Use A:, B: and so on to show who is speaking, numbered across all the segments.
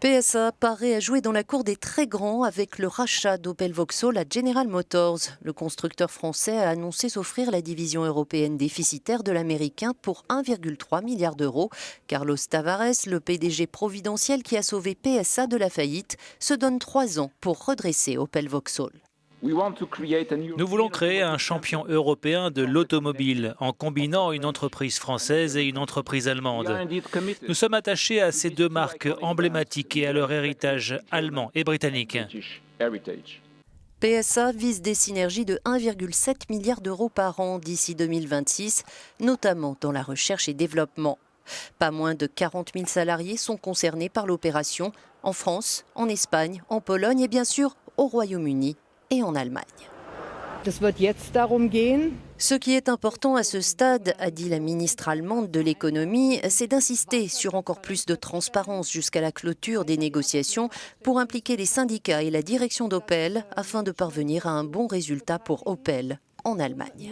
A: PSA paraît à jouer dans la cour des très grands avec le rachat d'Opel Vauxhall à General Motors. Le constructeur français a annoncé s'offrir la division européenne déficitaire de l'américain pour 1,3 milliard d'euros. Carlos Tavares, le PDG providentiel qui a sauvé PSA de la faillite, se donne 3 ans pour redresser Opel Vauxhall.
B: Nous voulons créer un champion européen de l'automobile en combinant une entreprise française et une entreprise allemande. Nous sommes attachés à ces deux marques emblématiques et à leur héritage allemand et britannique.
A: PSA vise des synergies de 1,7 milliard d'euros par an d'ici 2026, notamment dans la recherche et développement. Pas moins de 40 000 salariés sont concernés par l'opération en France, en Espagne, en Pologne et bien sûr au Royaume-Uni et en Allemagne. Ce qui est important à ce stade, a dit la ministre allemande de l'économie, c'est d'insister sur encore plus de transparence jusqu'à la clôture des négociations pour impliquer les syndicats et la direction d'Opel afin de parvenir à un bon résultat pour Opel en Allemagne.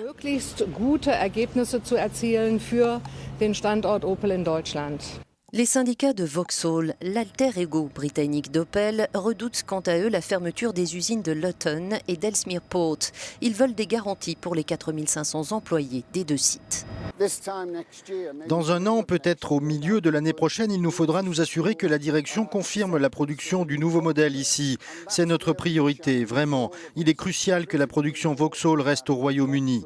A: Les syndicats de Vauxhall, l'alter ego britannique d'Opel, redoutent quant à eux la fermeture des usines de Luton et d'Ellesmere Port. Ils veulent des garanties pour les 4500 employés des deux sites.
C: Dans un an, peut-être au milieu de l'année prochaine, il nous faudra nous assurer que la direction confirme la production du nouveau modèle ici. C'est notre priorité, vraiment. Il est crucial que la production Vauxhall reste au Royaume-Uni.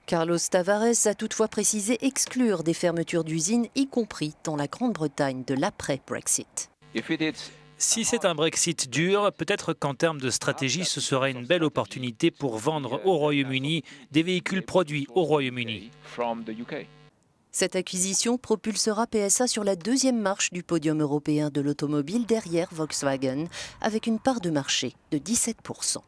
A: Carlos Tavares a toutefois précisé exclure des fermetures d'usines, y compris dans la Grande-Bretagne de l'après-Brexit.
B: Si c'est un Brexit dur, peut-être qu'en termes de stratégie, ce sera une belle opportunité pour vendre au Royaume-Uni des véhicules produits au Royaume-Uni.
A: Cette acquisition propulsera PSA sur la deuxième marche du podium européen de l'automobile derrière Volkswagen, avec une part de marché de 17%.